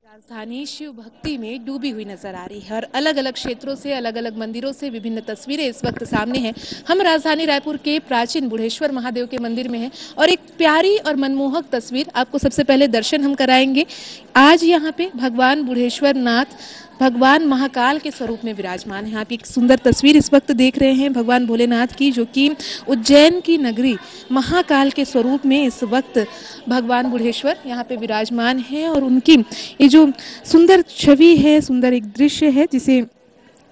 राजधानी शिव भक्ति में डूबी हुई नजर आ रही है और अलग अलग क्षेत्रों से अलग अलग मंदिरों से विभिन्न तस्वीरें इस वक्त सामने हैं। हम राजधानी रायपुर के प्राचीन बुढ़ेश्वर महादेव के मंदिर में हैं और एक प्यारी और मनमोहक तस्वीर आपको सबसे पहले दर्शन हम कराएंगे। आज यहाँ पे भगवान बुढ़ेश्वर नाथ भगवान महाकाल के स्वरूप में विराजमान है। आप एक सुंदर तस्वीर इस वक्त देख रहे हैं भगवान भोलेनाथ की, जो कि उज्जैन की नगरी महाकाल के स्वरूप में इस वक्त भगवान बुढ़ेश्वर यहाँ पे विराजमान है। और उनकी ये जो सुंदर छवि है, सुंदर एक दृश्य है, जिसे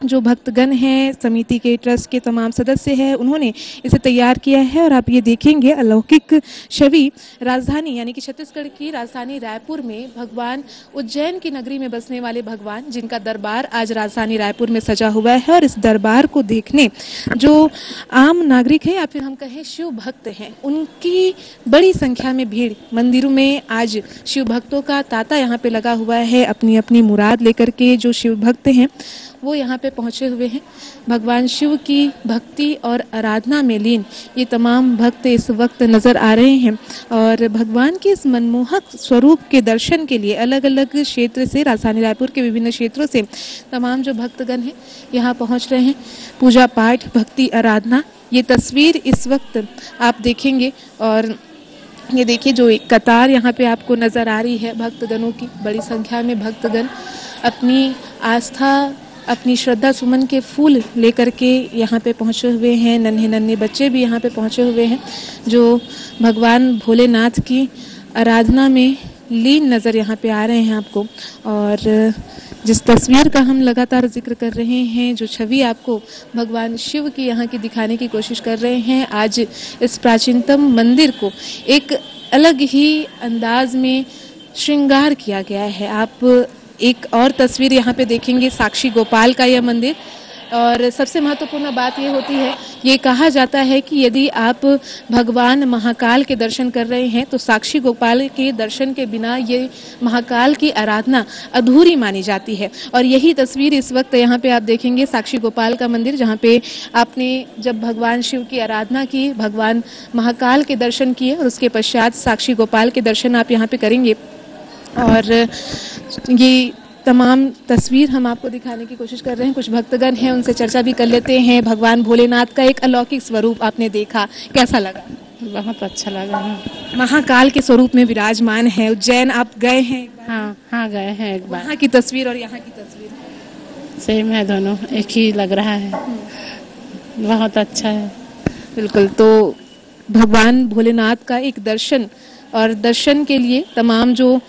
जो भक्तगण हैं, समिति के ट्रस्ट के तमाम सदस्य हैं, उन्होंने इसे तैयार किया है। और आप ये देखेंगे अलौकिक छवि राजधानी यानी कि छत्तीसगढ़ की राजधानी रायपुर में भगवान उज्जैन की नगरी में बसने वाले भगवान, जिनका दरबार आज राजधानी रायपुर में सजा हुआ है। और इस दरबार को देखने जो आम नागरिक है या फिर हम कहें शिव भक्त हैं, उनकी बड़ी संख्या में भीड़ मंदिरों में आज शिव भक्तों का तांता यहाँ पे लगा हुआ है। अपनी अपनी मुराद लेकर के जो शिव भक्त हैं वो यहाँ पे पहुँचे हुए हैं। भगवान शिव की भक्ति और आराधना में लीन ये तमाम भक्त इस वक्त नज़र आ रहे हैं। और भगवान के इस मनमोहक स्वरूप के दर्शन के लिए अलग अलग क्षेत्र से, राजधानी रायपुर के विभिन्न क्षेत्रों से तमाम जो भक्तगण हैं यहाँ पहुँच रहे हैं। पूजा पाठ, भक्ति, आराधना, ये तस्वीर इस वक्त आप देखेंगे। और ये देखिए जो एक कतार यहाँ पे आपको नज़र आ रही है भक्तगणों की, बड़ी संख्या में भक्तगण अपनी आस्था, अपनी श्रद्धा सुमन के फूल लेकर के यहाँ पे पहुँचे हुए हैं। नन्हे नन्हे बच्चे भी यहाँ पे पहुँचे हुए हैं जो भगवान भोलेनाथ की आराधना में लीन नज़र यहाँ पे आ रहे हैं आपको। और जिस तस्वीर का हम लगातार जिक्र कर रहे हैं, जो छवि आपको भगवान शिव की यहाँ की दिखाने की कोशिश कर रहे हैं, आज इस प्राचीनतम मंदिर को एक अलग ही अंदाज में श्रृंगार किया गया है। आप एक और तस्वीर यहाँ पे देखेंगे, साक्षी गोपाल का यह मंदिर। और सबसे महत्वपूर्ण बात ये होती है, ये कहा जाता है कि यदि आप भगवान महाकाल के दर्शन कर रहे हैं तो साक्षी गोपाल के दर्शन के बिना ये महाकाल की आराधना अधूरी मानी जाती है। और यही तस्वीर इस वक्त यहाँ पे आप देखेंगे, साक्षी गोपाल का मंदिर, जहाँ पे आपने जब भगवान शिव की आराधना की, भगवान महाकाल के दर्शन किए और उसके पश्चात साक्षी गोपाल के दर्शन आप यहाँ पे करेंगे। और ये तमाम तस्वीर हम आपको दिखाने की कोशिश कर रहे हैं। कुछ भक्तगण हैं, उनसे चर्चा भी कर लेते हैं। भगवान भोलेनाथ का एक अलौकिक स्वरूप आपने देखा, कैसा लगा? बहुत अच्छा लगा। महाकाल के स्वरूप में विराजमान है। उज्जैन आप गए हैं? हाँ गए हैं एक बार। वहाँ की तस्वीर और यहाँ की तस्वीर सेम है, दोनों एक ही लग रहा है। बहुत अच्छा है। बिल्कुल। तो भगवान भोलेनाथ का एक दर्शन, और दर्शन के लिए तमाम जो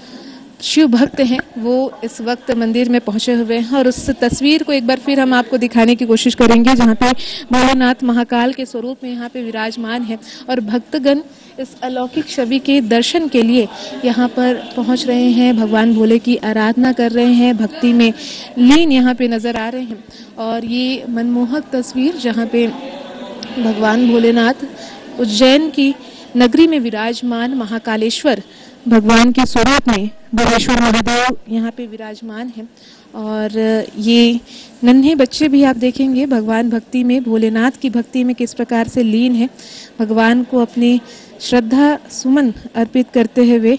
शिव भक्त हैं वो इस वक्त मंदिर में पहुंचे हुए हैं। और उस तस्वीर को एक बार फिर हम आपको दिखाने की कोशिश करेंगे, जहां पे भोलेनाथ महाकाल के स्वरूप में यहाँ पे विराजमान है और भक्तगण इस अलौकिक छवि के दर्शन के लिए यहाँ पर पहुंच रहे हैं, भगवान भोले की आराधना कर रहे हैं, भक्ति में लीन यहाँ पे नज़र आ रहे हैं। और ये मनमोहक तस्वीर जहाँ पे भगवान भोलेनाथ उज्जैन की नगरी में विराजमान महाकालेश्वर भगवान के स्वरूप में बुढ़ेश्वर महादेव यहाँ पे विराजमान है। और ये नन्हे बच्चे भी आप देखेंगे भगवान भक्ति में, भोलेनाथ की भक्ति में किस प्रकार से लीन है, भगवान को अपनी श्रद्धा सुमन अर्पित करते हुए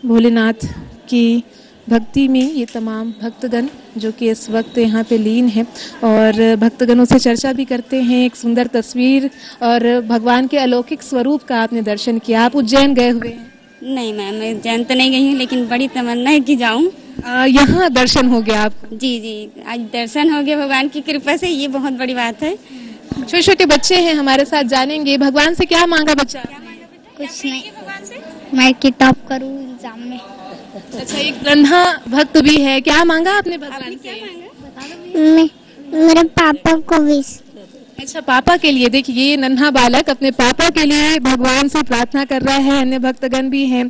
भोलेनाथ की भक्ति में ये तमाम भक्तगण जो कि इस वक्त यहाँ पे लीन है। और भक्तगणों से चर्चा भी करते हैं। एक सुंदर तस्वीर और भगवान के अलौकिक स्वरूप का आपने दर्शन किया। आप उज्जैन गए हुए हैं? नहीं मैम, मैं उज्जैन तो नहीं गई हूँ, लेकिन बड़ी तमन्ना है कि जाऊँ। यहाँ दर्शन हो गया आपको? जी जी, आज दर्शन हो गया भगवान की कृपा से, ये बहुत बड़ी बात है। छोटे छोटे बच्चे हैं हमारे साथ, जानेंगे भगवान से क्या मांगा बच्चा? कुछ नहीं, मैं किताब करूँ एग्जाम में। अच्छा, एक नन्हा भक्त भी है, क्या मांगा आपने भगवान से? मेरे पापा को भी। अच्छा, पापा के लिए। देखिए ये नन्हा बालक अपने पापा के लिए भगवान से प्रार्थना कर रहा है। अन्य भक्तगण भी हैं।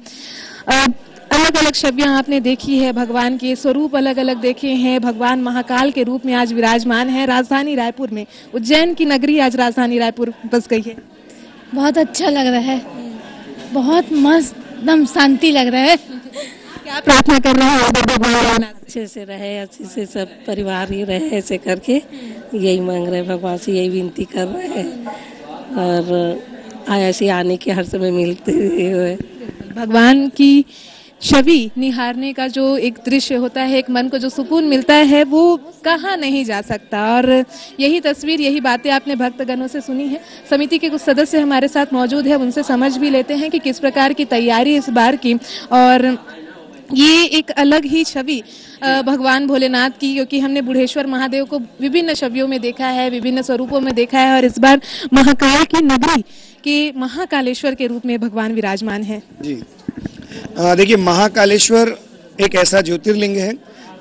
अलग अलग छवियां आपने देखी है, भगवान के स्वरूप अलग अलग देखे हैं। भगवान महाकाल के रूप में आज विराजमान है राजधानी रायपुर में। उज्जैन की नगरी आज राजधानी रायपुर बस गई है। बहुत अच्छा लग रहा है, बहुत मस्त, एकदम शांति लग रहा है। क्या प्रार्थना कर रहे हैं भगवान? अच्छे से रहे, अच्छे से सब परिवार ही रहे, ऐसे करके यही मांग रहे हैं भगवान से, यही विनती कर रहे हैं। और ऐसे आने के हर समय मिलते हुए भगवान की छवि निहारने का जो एक दृश्य होता है, एक मन को जो सुकून मिलता है, वो कहाँ नहीं जा सकता। और यही तस्वीर, यही बातें आपने भक्तगणों से सुनी है। समिति के कुछ सदस्य हमारे साथ मौजूद है, उनसे समझ भी लेते हैं कि किस प्रकार की तैयारी इस बार की। और ये एक अलग ही छवि भगवान भोलेनाथ की, क्योंकि हमने बुढ़ेश्वर महादेव को विभिन्न छवियों में देखा है, विभिन्न स्वरूपों में देखा है, और इस बार महाकाल की नगरी के महाकालेश्वर के रूप में भगवान विराजमान है। जी देखिए, महाकालेश्वर एक ऐसा ज्योतिर्लिंग है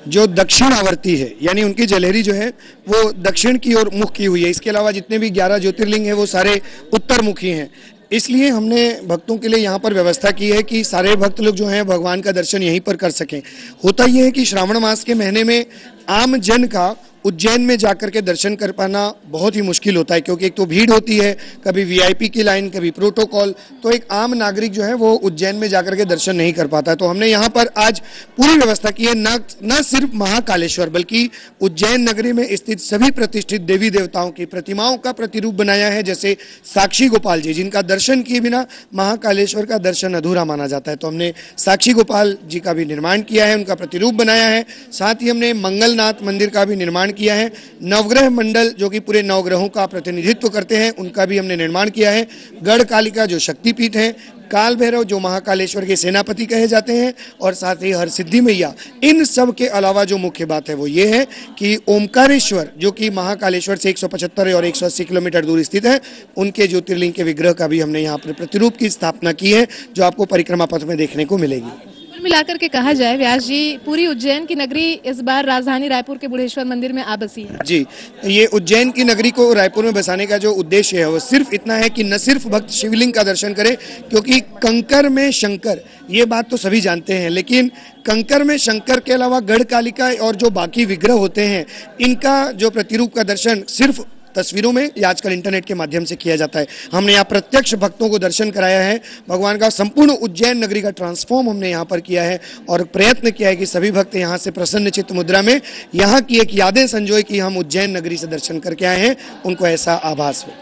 जो दक्षिणावर्ती है, यानी उनकी जलहरी जो है वो दक्षिण की ओर मुख की हुई है। इसके अलावा जितने भी 11 ज्योतिर्लिंग हैं वो सारे उत्तरमुखी हैं। इसलिए हमने भक्तों के लिए यहाँ पर व्यवस्था की है कि सारे भक्त लोग जो हैं भगवान का दर्शन यहीं पर कर सकें। होता यह है कि श्रावण मास के महीने में आम जन का उज्जैन में जाकर के दर्शन कर पाना बहुत ही मुश्किल होता है, क्योंकि एक तो भीड़ होती है, कभी वीआईपी की लाइन, कभी प्रोटोकॉल, तो एक आम नागरिक जो है वो उज्जैन में जाकर के दर्शन नहीं कर पाता। तो हमने यहाँ पर आज पूरी व्यवस्था की है, न सिर्फ महाकालेश्वर बल्कि उज्जैन नगरी में स्थित सभी प्रतिष्ठित देवी देवताओं की प्रतिमाओं का प्रतिरूप बनाया है। जैसे साक्षी गोपाल जी, जिनका दर्शन किए बिना महाकालेश्वर का दर्शन अधूरा माना जाता है, तो हमने साक्षी गोपाल जी का भी निर्माण किया है, उनका प्रतिरूप बनाया है। साथ ही हमने मंगलनाथ मंदिर का भी निर्माण किया है। नवग्रह मंडल जो कि पूरे नवग्रहों का प्रतिनिधित्व करते हैं, उनका भी हमने निर्माण किया है। गढ़ कालिका जो शक्तिपीठ है, काल भैरव जो महाकालेश्वर के सेनापति कहे जाते हैं, और साथ ही हरसिद्धि मैया। इन सब के अलावा जो मुख्य बात है वो ये है कि ओमकारेश्वर जो कि महाकालेश्वर से 175 और 180 किलोमीटर दूर स्थित है, उनके ज्योतिर्लिंग के विग्रह का भी हमने यहाँ पर प्रतिरूप की स्थापना की है, जो आपको परिक्रमा पथ में देखने को मिलेगी। मिलाकर के कहा जाए व्यास जी, पूरी उज्जैन की नगरी इस बार राजधानी रायपुर के बुढ़ेश्वर मंदिर में आ बसी है। जी, ये उज्जैन की नगरी को रायपुर में बसाने का जो उद्देश्य है वो सिर्फ इतना है कि न सिर्फ भक्त शिवलिंग का दर्शन करें, क्योंकि कंकर में शंकर, ये बात तो सभी जानते हैं, लेकिन कंकर में शंकर के अलावा गढ़ कालिका और जो बाकी विग्रह होते हैं, इनका जो प्रतिरूप का दर्शन सिर्फ तस्वीरों में या आजकल इंटरनेट के माध्यम से किया जाता है। हमने यहाँ प्रत्यक्ष भक्तों को दर्शन कराया है। भगवान का संपूर्ण उज्जैन नगरी का ट्रांसफॉर्म हमने यहाँ पर किया है, और प्रयत्न किया है कि सभी भक्त यहाँ से प्रसन्न चित्त मुद्रा में यहाँ की एक यादें संजोए कि हम उज्जैन नगरी से दर्शन करके आए हैं, उनको ऐसा आभास हो।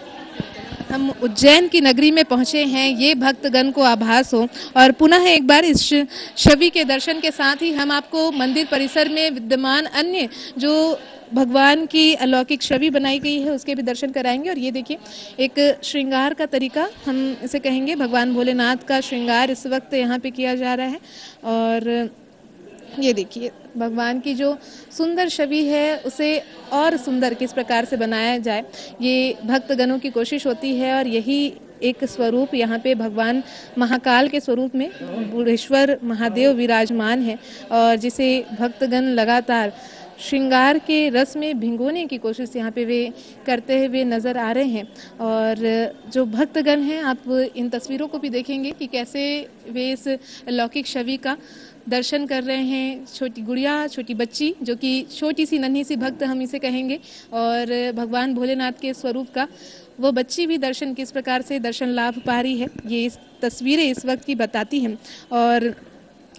हम उज्जैन की नगरी में पहुंचे हैं, ये भक्तगण को आभास हो। और पुनः एक बार इस छवि के दर्शन के साथ ही हम आपको मंदिर परिसर में विद्यमान अन्य जो भगवान की अलौकिक छवि बनाई गई है उसके भी दर्शन कराएंगे। और ये देखिए, एक श्रृंगार का तरीका हम इसे कहेंगे, भगवान भोलेनाथ का श्रृंगार इस वक्त यहाँ पे किया जा रहा है। और ये देखिए, भगवान की जो सुंदर छवि है उसे और सुंदर किस प्रकार से बनाया जाए, ये भक्तगणों की कोशिश होती है। और यही एक स्वरूप यहाँ पे भगवान महाकाल के स्वरूप में बुढ़ेश्वर महादेव विराजमान है, और जिसे भक्तगण लगातार श्रृंगार के रस में भिगोने की कोशिश यहाँ पे वे करते हुए नज़र आ रहे हैं। और जो भक्तगण हैं, आप इन तस्वीरों को भी देखेंगे कि कैसे वे इस लौकिक छवि का दर्शन कर रहे हैं। छोटी गुड़िया, छोटी बच्ची, जो कि छोटी सी नन्ही सी भक्त हम इसे कहेंगे, और भगवान भोलेनाथ के स्वरूप का वो बच्ची भी दर्शन किस प्रकार से दर्शन लाभ पा रही है, ये इस तस्वीरें इस वक्त की बताती हैं। और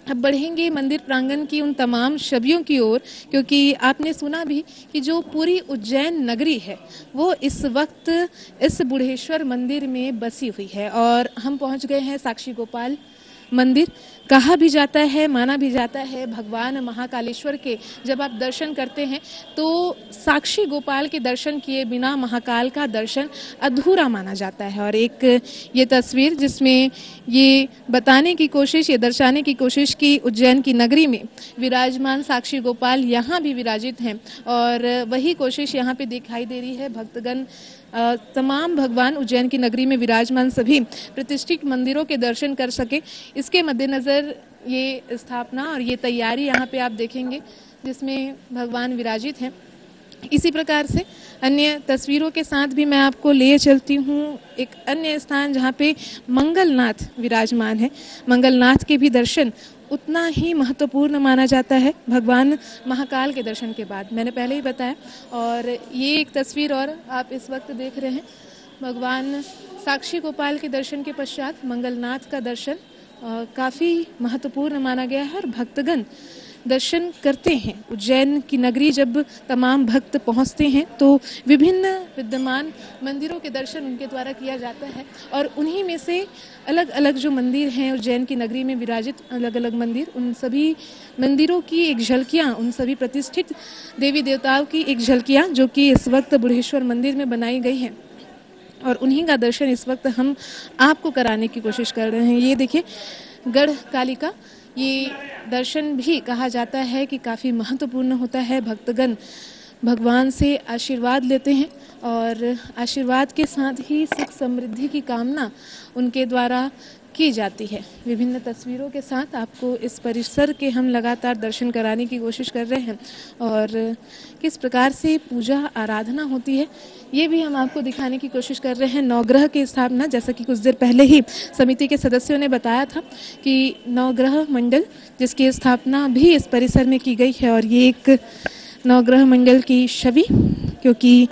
अब बढ़ेंगे मंदिर प्रांगण की उन तमाम छवियों की ओर, क्योंकि आपने सुना भी कि जो पूरी उज्जैन नगरी है वो इस वक्त इस बुढ़ेश्वर मंदिर में बसी हुई है। और हम पहुंच गए हैं साक्षी गोपाल मंदिर। कहा भी जाता है, माना भी जाता है, भगवान महाकालेश्वर के जब आप दर्शन करते हैं तो साक्षी गोपाल के दर्शन किए बिना महाकाल का दर्शन अधूरा माना जाता है। और एक ये तस्वीर जिसमें ये बताने की कोशिश, ये दर्शाने की कोशिश की उज्जैन की नगरी में विराजमान साक्षी गोपाल यहाँ भी विराजित हैं, और वही कोशिश यहाँ पे दिखाई दे रही है। भक्तगण तमाम भगवान उज्जैन की नगरी में विराजमान सभी प्रतिष्ठित मंदिरों के दर्शन कर सके, इसके मद्देनज़र ये स्थापना और ये तैयारी यहाँ पे आप देखेंगे जिसमें भगवान विराजित हैं। इसी प्रकार से अन्य तस्वीरों के साथ भी मैं आपको ले चलती हूँ एक अन्य स्थान जहाँ पे मंगलनाथ विराजमान है। मंगलनाथ के भी दर्शन उतना ही महत्वपूर्ण माना जाता है भगवान महाकाल के दर्शन के बाद, मैंने पहले ही बताया। और ये एक तस्वीर और आप इस वक्त देख रहे हैं, भगवान साक्षी गोपाल के दर्शन के पश्चात मंगलनाथ का दर्शन काफ़ी महत्वपूर्ण माना गया है। और भक्तगण दर्शन करते हैं। उज्जैन की नगरी जब तमाम भक्त पहुंचते हैं तो विभिन्न विद्यमान मंदिरों के दर्शन उनके द्वारा किया जाता है और उन्हीं में से अलग अलग जो मंदिर हैं उज्जैन की नगरी में विराजित अलग अलग मंदिर, उन सभी मंदिरों की एक झलकियाँ, उन सभी प्रतिष्ठित देवी देवताओं की एक झलकियाँ जो कि इस वक्त बुढ़ेश्वर मंदिर में बनाई गई हैं और उन्हीं का दर्शन इस वक्त हम आपको कराने की कोशिश कर रहे हैं। ये देखिए गढ़ कालिका, ये दर्शन भी कहा जाता है कि काफ़ी महत्वपूर्ण होता है। भक्तगण भगवान से आशीर्वाद लेते हैं और आशीर्वाद के साथ ही सुख समृद्धि की कामना उनके द्वारा की जाती है। विभिन्न तस्वीरों के साथ आपको इस परिसर के हम लगातार दर्शन कराने की कोशिश कर रहे हैं और किस प्रकार से पूजा आराधना होती है ये भी हम आपको दिखाने की कोशिश कर रहे हैं। नवग्रह की स्थापना, जैसा कि कुछ देर पहले ही समिति के सदस्यों ने बताया था कि नवग्रह मंडल जिसकी स्थापना भी इस परिसर में की गई है और ये एक नवग्रह मंडल की छवि, क्योंकि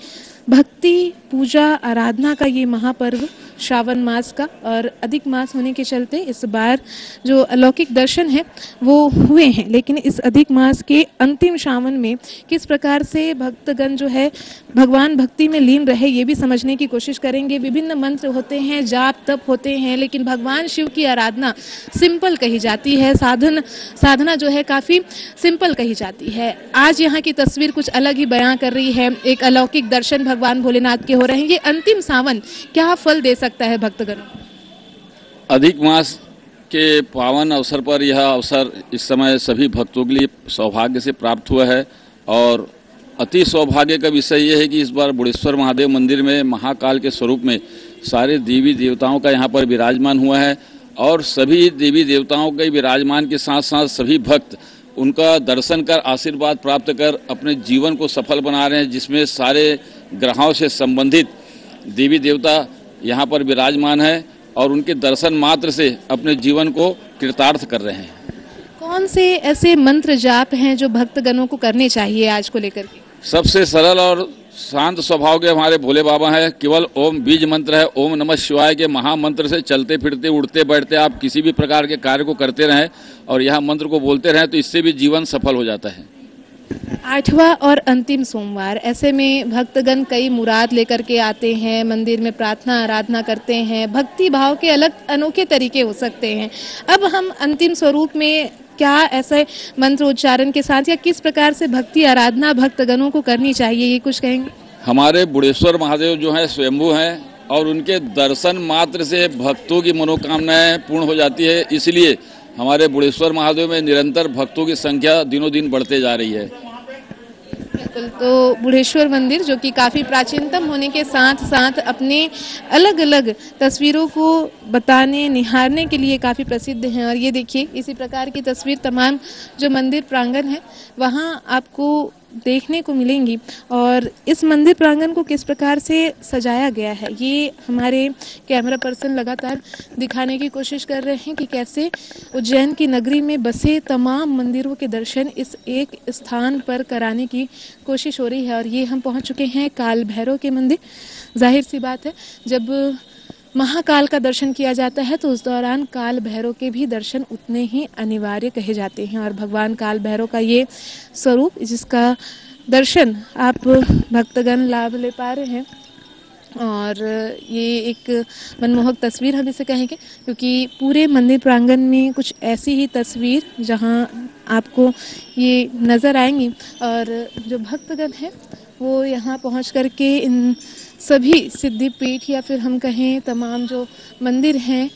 भक्ति पूजा आराधना का ये महापर्व श्रावण मास का और अधिक मास होने के चलते इस बार जो अलौकिक दर्शन है वो हुए हैं, लेकिन इस अधिक मास के अंतिम श्रावण में किस प्रकार से भक्तगण जो है भगवान भक्ति में लीन रहे ये भी समझने की कोशिश करेंगे। विभिन्न मंत्र होते हैं, जाप तप होते हैं, लेकिन भगवान शिव की आराधना सिंपल कही जाती है, साधना जो है काफ़ी सिंपल कही जाती है। आज यहाँ की तस्वीर कुछ अलग ही बयां कर रही है। एक अलौकिक दर्शन भगवान भोलेनाथ के हो रहे हैं। ये अंतिम सावन क्या फल दे सकता है भक्तगणों? अधिक मास के पावन अवसर पर यह अवसर इस समय सभी भक्तों के लिए सौभाग्य से प्राप्त हुआ है और अति सौभाग्य का विषय यह है कि इस बार बुढ़ेश्वर महादेव मंदिर में महाकाल के स्वरूप में सारे देवी देवताओं का यहाँ पर विराजमान हुआ है और सभी देवी देवताओं के विराजमान के साथ साथ सभी भक्त उनका दर्शन कर आशीर्वाद प्राप्त कर अपने जीवन को सफल बना रहे हैं, जिसमें सारे ग्रहों से संबंधित देवी देवता यहाँ पर विराजमान है और उनके दर्शन मात्र से अपने जीवन को कृतार्थ कर रहे हैं। कौन से ऐसे मंत्र जाप हैं जो भक्तगणों को करने चाहिए आज को लेकर के? सबसे सरल और शांत स्वभाव के हमारे भोले बाबा हैं। केवल ओम बीज मंत्र है, ओम नमः शिवाय के महामंत्र से चलते फिरते उठते बैठते आप किसी भी प्रकार के कार्य को करते रहें और यह मंत्र को बोलते रहें तो इससे भी जीवन सफल हो जाता है। 8वां और अंतिम सोमवार, ऐसे में भक्तगण कई मुराद लेकर के आते हैं, मंदिर में प्रार्थना आराधना करते हैं, भक्ति भाव के अलग अनोखे तरीके हो सकते हैं। अब हम अंतिम स्वरूप में क्या ऐसे मंत्र उच्चारण के साथ या किस प्रकार से भक्ति आराधना भक्तगणों को करनी चाहिए, ये कुछ कहेंगे? हमारे बुढ़ेश्वर महादेव जो हैं स्वयंभू हैं और उनके दर्शन मात्र से भक्तों की मनोकामनाएं पूर्ण हो जाती है, इसलिए हमारे बुढ़ेश्वर महादेव में निरंतर भक्तों की संख्या दिनों दिन बढ़ते जा रही है। बिल्कुल, तो बुढ़ेश्वर मंदिर जो कि काफ़ी प्राचीनतम होने के साथ साथ अपने अलग अलग तस्वीरों को बताने निहारने के लिए काफ़ी प्रसिद्ध हैं और ये देखिए इसी प्रकार की तस्वीर तमाम जो मंदिर प्रांगण है वहाँ आपको देखने को मिलेंगी और इस मंदिर प्रांगण को किस प्रकार से सजाया गया है ये हमारे कैमरा पर्सन लगातार दिखाने की कोशिश कर रहे हैं कि कैसे उज्जैन की नगरी में बसे तमाम मंदिरों के दर्शन इस एक स्थान पर कराने की कोशिश हो रही है। और ये हम पहुंच चुके हैं काल भैरव के मंदिर। जाहिर सी बात है जब महाकाल का दर्शन किया जाता है तो उस दौरान काल भैरव के भी दर्शन उतने ही अनिवार्य कहे जाते हैं और भगवान काल भैरव का ये स्वरूप जिसका दर्शन आप भक्तगण लाभ ले पा रहे हैं और ये एक मनमोहक तस्वीर हम इसे कहेंगे क्योंकि पूरे मंदिर प्रांगण में कुछ ऐसी ही तस्वीर जहां आपको ये नज़र आएंगी और जो भक्तगण हैं वो यहाँ पहुँच करके इन सभी सिद्धिपीठ या फिर हम कहें तमाम जो मंदिर हैं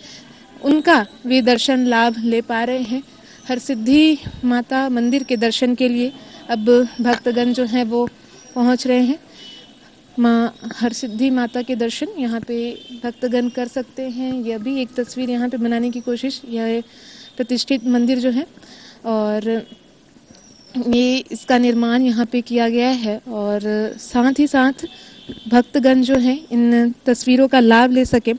उनका वे दर्शन लाभ ले पा रहे हैं। हर सिद्धि माता मंदिर के दर्शन के लिए अब भक्तगण जो हैं वो पहुंच रहे हैं। माँ हर सिद्धि माता के दर्शन यहाँ पे भक्तगण कर सकते हैं। यह भी एक तस्वीर यहाँ पे बनाने की कोशिश, यह प्रतिष्ठित मंदिर जो है और ये इसका निर्माण यहाँ पे किया गया है और साथ ही साथ भक्तगण जो हैं इन तस्वीरों का लाभ ले सके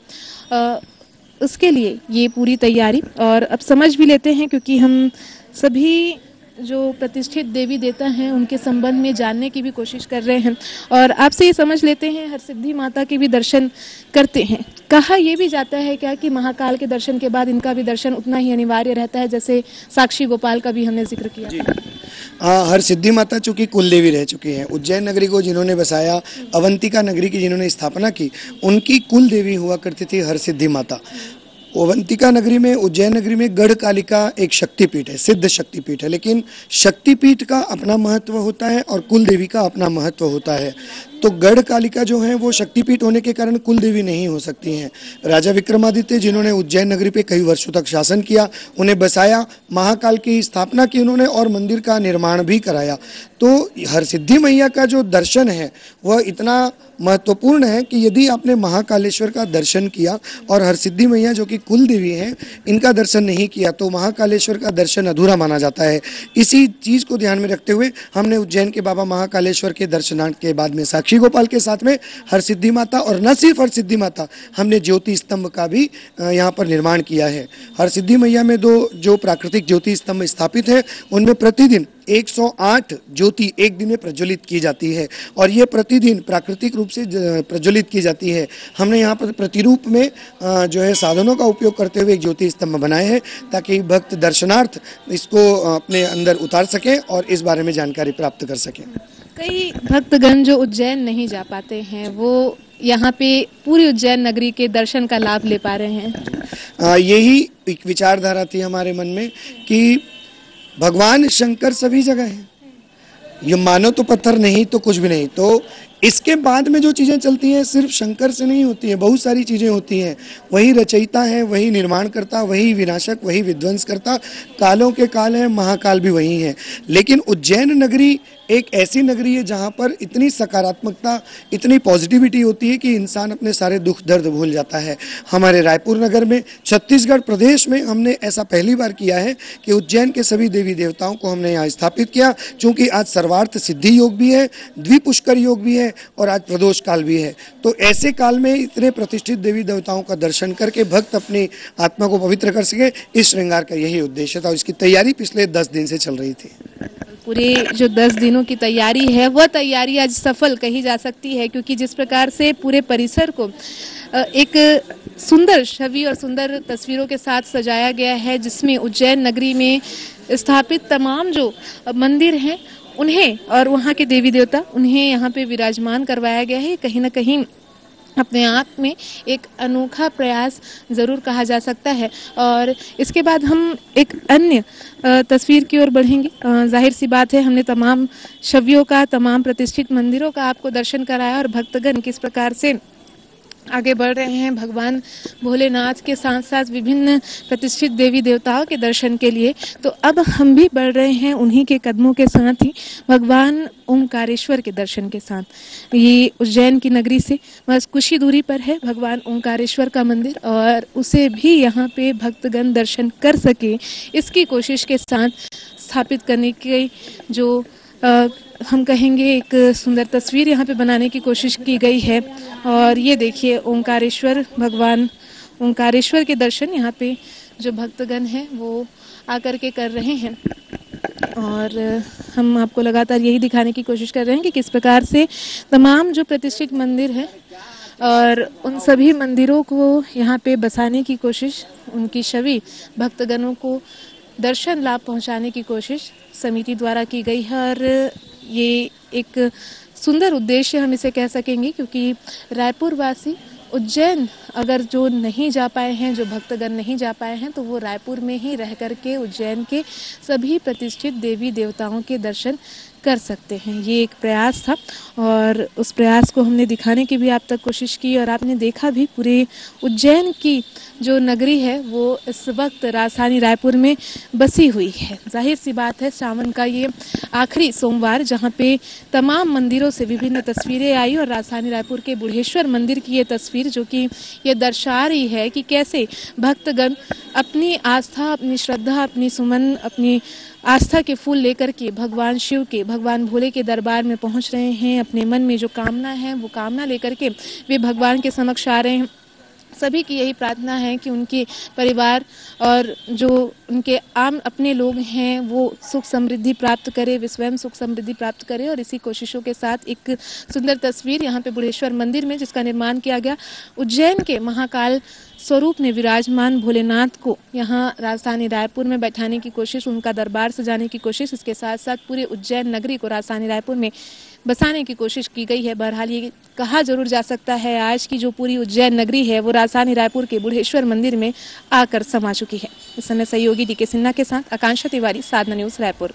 उसके लिए ये पूरी तैयारी। और अब समझ भी लेते हैं क्योंकि हम सभी जो प्रतिष्ठित देवी देवता हैं उनके संबंध में जानने की भी कोशिश कर रहे हैं और आपसे ये समझ लेते हैं, हरसिद्धि माता के भी दर्शन करते हैं। कहा यह भी जाता है क्या कि महाकाल के दर्शन के बाद इनका भी दर्शन उतना ही अनिवार्य रहता है जैसे साक्षी गोपाल का भी हमने जिक्र किया। हरसिद्धि माता चूंकि कुल देवी रह चुकी हैं, उज्जैन नगरी को जिन्होंने बसाया, अवंतिका नगरी की जिन्होंने स्थापना की, उनकी कुल देवी हुआ करती थी हरसिद्धि माता। अवंतिका नगरी में, उज्जैन नगरी में गढ़ कालिका एक शक्तिपीठ है, सिद्ध शक्तिपीठ है, लेकिन शक्तिपीठ का अपना महत्व होता है और कुल देवी का अपना महत्व होता है। तो गढ़ कालिका जो है वो शक्तिपीठ होने के कारण कुल देवी नहीं हो सकती हैं। राजा विक्रमादित्य जिन्होंने उज्जैन नगरी पे कई वर्षों तक शासन किया, उन्हें बसाया, महाकाल की स्थापना की उन्होंने और मंदिर का निर्माण भी कराया। तो हरसिद्धि मैया का जो दर्शन है वह इतना महत्वपूर्ण है कि यदि आपने महाकालेश्वर का दर्शन किया और हरसिद्धि मैया जो कि कुल देवी हैं इनका दर्शन नहीं किया तो महाकालेश्वर का दर्शन अधूरा माना जाता है। इसी चीज़ को ध्यान में रखते हुए हमने उज्जैन के बाबा महाकालेश्वर के दर्शनार्थ के बाद में साक्षी गोपाल के साथ में हरसिद्धि माता, और न सिर्फ हरसिद्धि माता, हमने ज्योति स्तंभ का भी यहाँ पर निर्माण किया है। हरसिद्धि मैया में दो जो प्राकृतिक ज्योति स्तंभ स्थापित है उनमें प्रतिदिन 108 ज्योति एक दिन में प्रज्वलित की जाती है और ये प्रतिदिन प्राकृतिक रूप से प्रज्वलित की जाती है। हमने यहाँ पर प्रतिरूप में जो है साधनों का उपयोग करते हुए एक ज्योति स्तंभ बनाए हैं ताकि भक्त दर्शनार्थ इसको अपने अंदर उतार सकें और इस बारे में जानकारी प्राप्त कर सकें। कई भक्तगण जो उज्जैन नहीं जा पाते हैं वो यहाँ पे पूरी उज्जैन नगरी के दर्शन का लाभ ले पा रहे हैं। यही एक विचारधारा थी हमारे मन में कि भगवान शंकर सभी जगह हैं, ये मानो तो पत्थर नहीं तो कुछ भी नहीं। तो इसके बाद में जो चीज़ें चलती हैं सिर्फ शंकर से नहीं होती हैं, बहुत सारी चीज़ें होती हैं। वही रचयिता है, वही निर्माण करता, वही विनाशक, वही विध्वंस करता, कालों के काल है, महाकाल भी वही है। लेकिन उज्जैन नगरी एक ऐसी नगरी है जहाँ पर इतनी सकारात्मकता, इतनी पॉजिटिविटी होती है कि इंसान अपने सारे दुख दर्द भूल जाता है। हमारे रायपुर नगर में, छत्तीसगढ़ प्रदेश में हमने ऐसा पहली बार किया है कि उज्जैन के सभी देवी देवताओं को हमने यहाँ स्थापित किया। चूँकि आज सर्वार्थ सिद्धि योग भी है, द्विपुष्कर योग भी है और आज प्रदोष काल भी है। तो ऐसे काल में इतने प्रतिष्ठित देवी देवताओं का दर्शन करके भक्त अपनी आत्मा को पवित्र कर सके, इस श्रृंगार का यही उद्देश्य था। इसकी तैयारी पिछले 10 दिन से चल रही थी। पूरे जो 10 दिनों की तैयारी है वह तैयारी आज सफल कही जा सकती है, क्योंकि जिस प्रकार से पूरे परिसर को एक सुंदर छवि और सुंदर तस्वीरों के साथ सजाया गया है, जिसमें उज्जैन नगरी में स्थापित तमाम जो मंदिर हैं उन्हें और वहाँ के देवी देवता उन्हें यहाँ पे विराजमान करवाया गया है। कहीं ना कहीं अपने आप में एक अनोखा प्रयास ज़रूर कहा जा सकता है। और इसके बाद हम एक अन्य तस्वीर की ओर बढ़ेंगे। जाहिर सी बात है हमने तमाम छवियों का, तमाम प्रतिष्ठित मंदिरों का आपको दर्शन कराया और भक्तगण किस प्रकार से आगे बढ़ रहे हैं भगवान भोलेनाथ के साथ साथ विभिन्न प्रतिष्ठित देवी देवताओं के दर्शन के लिए। तो अब हम भी बढ़ रहे हैं उन्हीं के कदमों के साथ ही भगवान ओंकारेश्वर के दर्शन के साथ। ये उज्जैन की नगरी से बस कुछ ही दूरी पर है भगवान ओंकारेश्वर का मंदिर, और उसे भी यहाँ पे भक्तगण दर्शन कर सके इसकी कोशिश के साथ स्थापित करने की जो हम कहेंगे एक सुंदर तस्वीर यहाँ पे बनाने की कोशिश की गई है। और ये देखिए ओंकारेश्वर, भगवान ओंकारेश्वर के दर्शन यहाँ पे जो भक्तगण हैं वो आकर के कर रहे हैं। और हम आपको लगातार यही दिखाने की कोशिश कर रहे हैं कि किस प्रकार से तमाम जो प्रतिष्ठित मंदिर हैं और उन सभी मंदिरों को यहाँ पे बसाने की कोशिश, उनकी छवि भक्तगणों को दर्शन लाभ पहुँचाने की कोशिश समिति द्वारा की गई है। और ये एक सुंदर उद्देश्य हम इसे कह सकेंगे, क्योंकि रायपुर वासी उज्जैन अगर जो नहीं जा पाए हैं, जो भक्तगण नहीं जा पाए हैं, तो वो रायपुर में ही रह करके उज्जैन के सभी प्रतिष्ठित देवी देवताओं के दर्शन कर सकते हैं। ये एक प्रयास था और उस प्रयास को हमने दिखाने की भी आप तक कोशिश की और आपने देखा भी। पूरे उज्जैन की जो नगरी है वो इस वक्त राजधानी रायपुर में बसी हुई है। जाहिर सी बात है सावन का ये आखिरी सोमवार जहां पे तमाम मंदिरों से विभिन्न तस्वीरें आई और राजधानी रायपुर के बुढ़ेश्वर मंदिर की ये तस्वीर जो कि ये दर्शा रही है कि कैसे भक्तगण अपनी आस्था, अपनी श्रद्धा, अपनी सुमन, अपनी आस्था के फूल लेकर के भगवान शिव के, भगवान भोले के दरबार में पहुंच रहे हैं। अपने मन में जो कामना है वो कामना लेकर के वे भगवान के समक्ष आ रहे हैं। सभी की यही प्रार्थना है कि उनके परिवार और जो उनके आम अपने लोग हैं वो सुख समृद्धि प्राप्त करें, वे स्वयं सुख समृद्धि प्राप्त करें। और इसी कोशिशों के साथ एक सुंदर तस्वीर यहाँ पे बुढ़ेश्वर मंदिर में, जिसका निर्माण किया गया उज्जैन के महाकाल स्वरूप में विराजमान भोलेनाथ को यहाँ राजधानी रायपुर में बैठाने की कोशिश, उनका दरबार सजाने की कोशिश, इसके साथ साथ पूरे उज्जैन नगरी को राजधानी रायपुर में बसाने की कोशिश की गई है। बहरहाल ये कहा जरूर जा सकता है आज की जो पूरी उज्जैन नगरी है वो राजधानी रायपुर के बुढ़ेश्वर मंदिर में आकर समा चुकी है। इस समय सहयोगी डीके सिन्हा के साथ आकांक्षा तिवारी, साधना न्यूज, रायपुर।